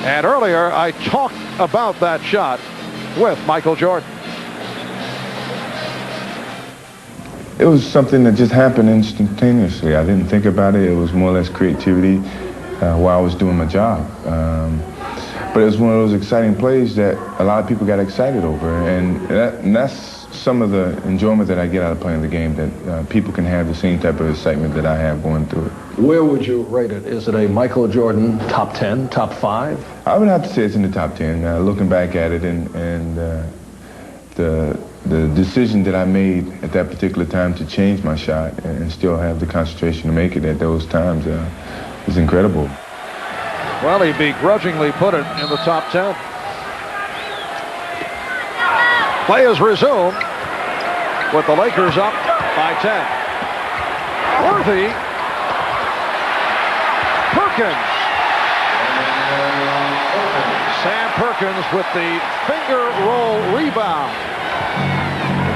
And earlier, I talked about that shot with Michael Jordan. It was something that just happened instantaneously. I didn't think about it. It was more or less creativity while I was doing my job. But it was one of those exciting plays that a lot of people got excited over. And that's some of the enjoyment that I get out of playing the game, that people can have the same type of excitement that I have going through it. Where would you rate it? Is it a Michael Jordan top 10, top 5? I would have to say it's in the top 10. Looking back at it and the decision that I made at that particular time to change my shot and still have the concentration to make it at those times is incredible. Well, he begrudgingly put it in the top 10. Play is resumed with the Lakers up by 10. Worthy. Perkins. Sam Perkins with the finger roll rebound,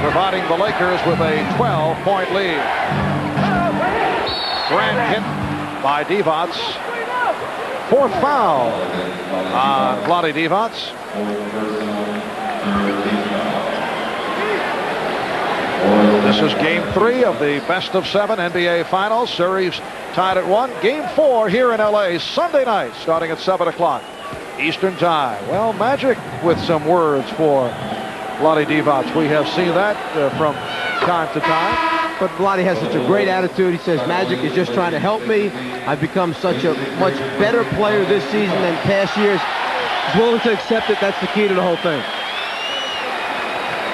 providing the Lakers with a 12-point lead. Grant hit by Divac. Fourth foul on Vlade Divac. This is game 3 of the best of 7 NBA Finals. Series tied at 1. Game 4 here in LA Sunday night, starting at 7 o'clock Eastern Time. Well, Magic with some words for Vlade Divac. We have seen that from time to time. But Vlade has such a great attitude. He says, Magic is just trying to help me. I've become such a much better player this season than past years. He's willing to accept it. That's the key to the whole thing.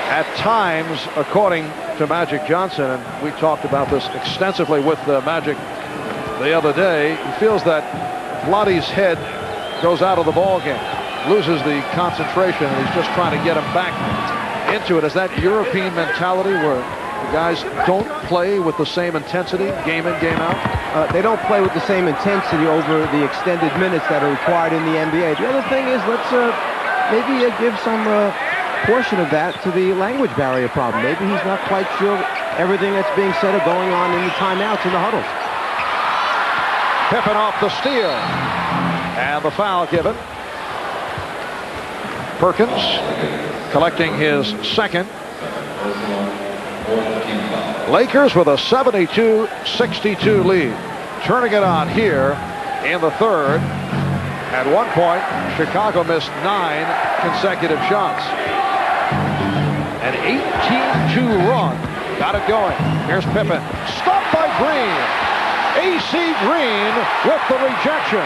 At times, according to Magic Johnson, and we talked about this extensively with Magic the other day, he feels that Vlade's head goes out of the ball game, loses the concentration, and he's just trying to get him back into it. Is that European mentality where the guys don't play with the same intensity game in, game out? They don't play with the same intensity over the extended minutes that are required in the NBA. The other thing is, let's maybe give some portion of that to the language barrier problem. Maybe he's not quite sure everything that's being said or going on in the timeouts in the huddles. Pippen off the steal. And the foul given. Perkins collecting his second. Lakers with a 72-62 lead. Turning it on here in the third. At one point, Chicago missed 9 consecutive shots. An 18-2 run got it going. Here's Pippen. Stopped by Green. A.C. Green with the rejection.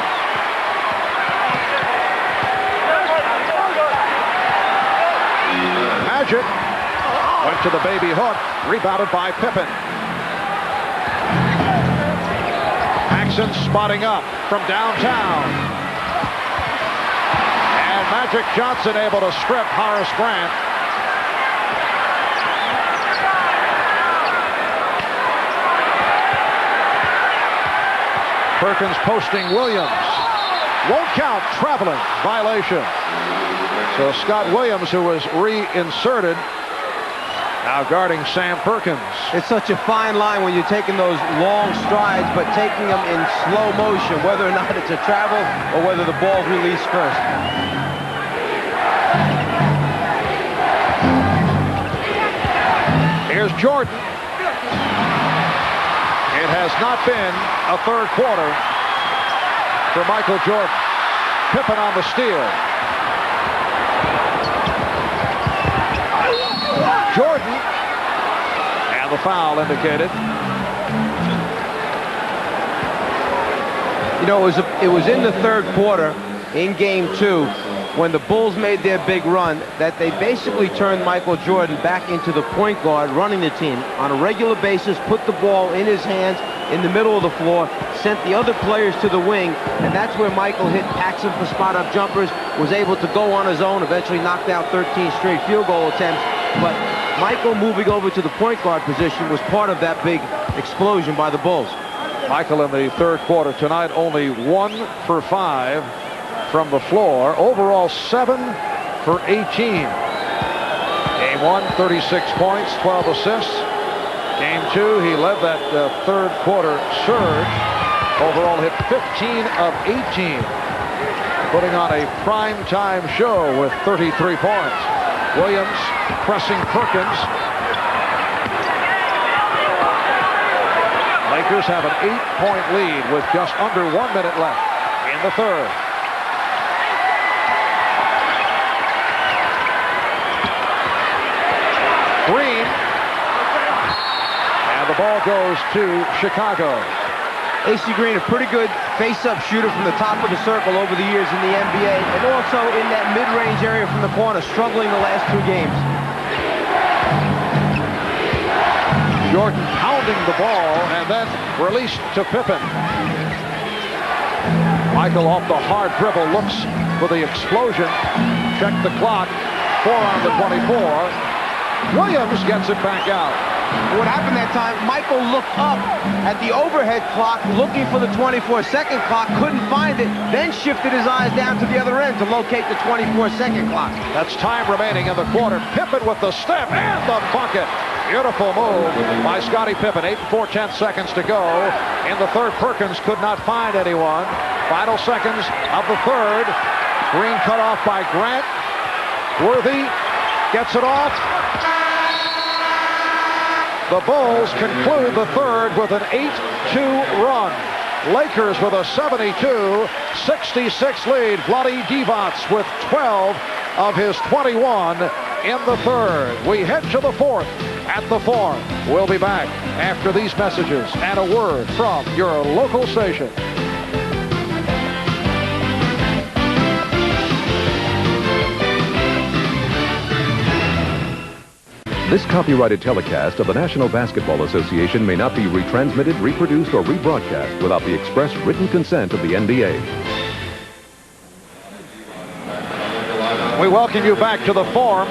Magic went to the baby hook. Rebounded by Pippen. Paxson spotting up from downtown. And Magic Johnson able to strip Horace Grant. Perkins posting Williams. Won't count. Traveling violation. So Scott Williams, who was reinserted, now guarding Sam Perkins. It's such a fine line when you're taking those long strides, but taking them in slow motion, whether or not it's a travel or whether the ball's released first. Here's Jordan. It has not been a third quarter for Michael Jordan. Pippen on the steal. Jordan. And the foul indicated. You know, it was in the third quarter in game 2 when the Bulls made their big run that they basically turned Michael Jordan back into the point guard running the team on a regular basis, put the ball in his hands in the middle of the floor, sent the other players to the wing, and that's where Michael hit Paxson for spot-up jumpers, was able to go on his own, eventually knocked out 13 straight field goal attempts. But Michael moving over to the point guard position was part of that big explosion by the Bulls. Michael in the third quarter tonight only 1 for 5 from the floor. Overall 7 for 18. Game 1, 36 points, 12 assists. Game 2, he led that third quarter surge. Overall hit 15 of 18. putting on a prime-time show with 33 points. Williams pressing Perkins. Lakers have an 8-point lead with just under 1 minute left in the third. Green. And the ball goes to Chicago. AC Green, a pretty good face-up shooter from the top of the circle over the years in the NBA, and also in that mid-range area from the corner, struggling the last 2 games. Jordan pounding the ball and then released to Pippen. Michael off the hard dribble, looks for the explosion. Check the clock. 4 on the 24. Williams gets it back out. What happened that time, Michael looked up at the overhead clock looking for the 24-second clock, couldn't find it, then shifted his eyes down to the other end to locate the 24-second clock. That's time remaining in the quarter. Pippen with the step and the bucket. Beautiful move by Scottie Pippen. 8 4/10 seconds to go. In the third, Perkins could not find anyone. Final seconds of the third. Green cut off by Grant. Worthy gets it off. The Bulls conclude the third with an 8-2 run. Lakers with a 72-66 lead. Vlade Divac with 12 of his 21 in the third. We head to the fourth at the Forum. We'll be back after these messages and a word from your local station. This copyrighted telecast of the National Basketball Association may not be retransmitted, reproduced, or rebroadcast without the express written consent of the NBA. We welcome you back to the Forum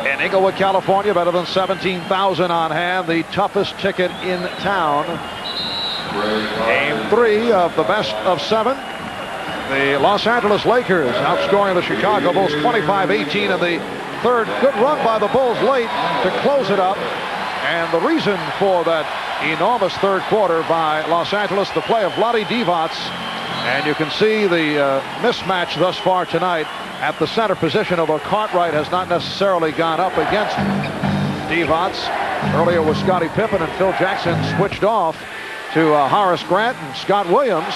in Inglewood, California. Better than 17,000 on hand. The toughest ticket in town. Game 3 of the best of 7. The Los Angeles Lakers outscoring the Chicago Bulls 25-18 in the third. Good run by the Bulls late to close it up. And the reason for that enormous third quarter by Los Angeles, the play of Vlade Divac. And you can see the mismatch thus far tonight at the center position, although Cartwright has not necessarily gone up against Divac. Earlier was Scottie Pippen, and Phil Jackson switched off to Horace Grant and Scott Williams.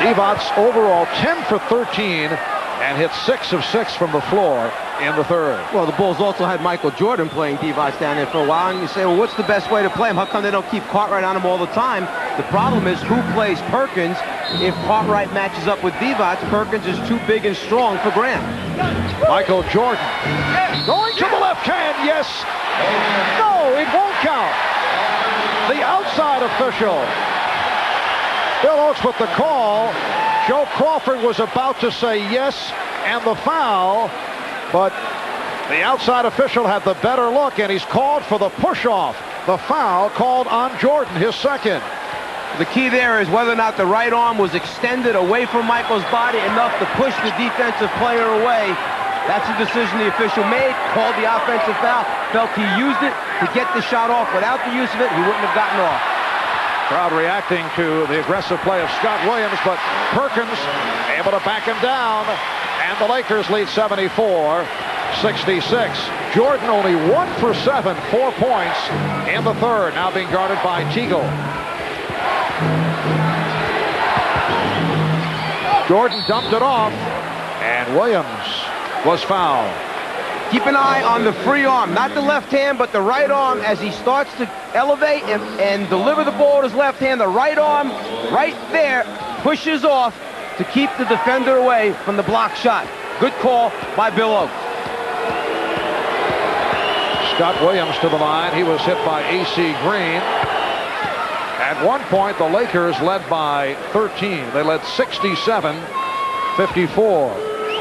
Divac overall 10 for 13 and hit 6 of 6 from the floor in the third. Well, the Bulls also had Michael Jordan playing Divac down there for a while, and you say, well, what's the best way to play him? How come they don't keep Cartwright on him all the time? The problem is who plays Perkins. If Cartwright matches up with Divac, Perkins is too big and strong for Grant. Michael Jordan going to the left hand, yes. No, it won't count. The outside official. Bill Oates with the call. Joe Crawford was about to say yes and the foul, but the outside official had the better look, and he's called for the push-off. The foul called on Jordan, his second. The key there is whether or not the right arm was extended away from Michael's body enough to push the defensive player away. That's the decision the official made, called the offensive foul, felt he used it to get the shot off. Without the use of it, he wouldn't have gotten off. Crowd reacting to the aggressive play of Scott Williams, but Perkins able to back him down, and the Lakers lead 74-66. Jordan only 1 for 7, 4 points in the third, now being guarded by Teagle. Jordan dumped it off, and Williams was fouled. Keep an eye on the free arm, not the left hand, but the right arm as he starts to elevate and deliver the ball with his left hand. The right arm right there pushes off to keep the defender away from the block shot. Good call by Bill Oates. Scott Williams to the line. He was hit by AC Green. At one point, the Lakers led by 13. They led 67-54.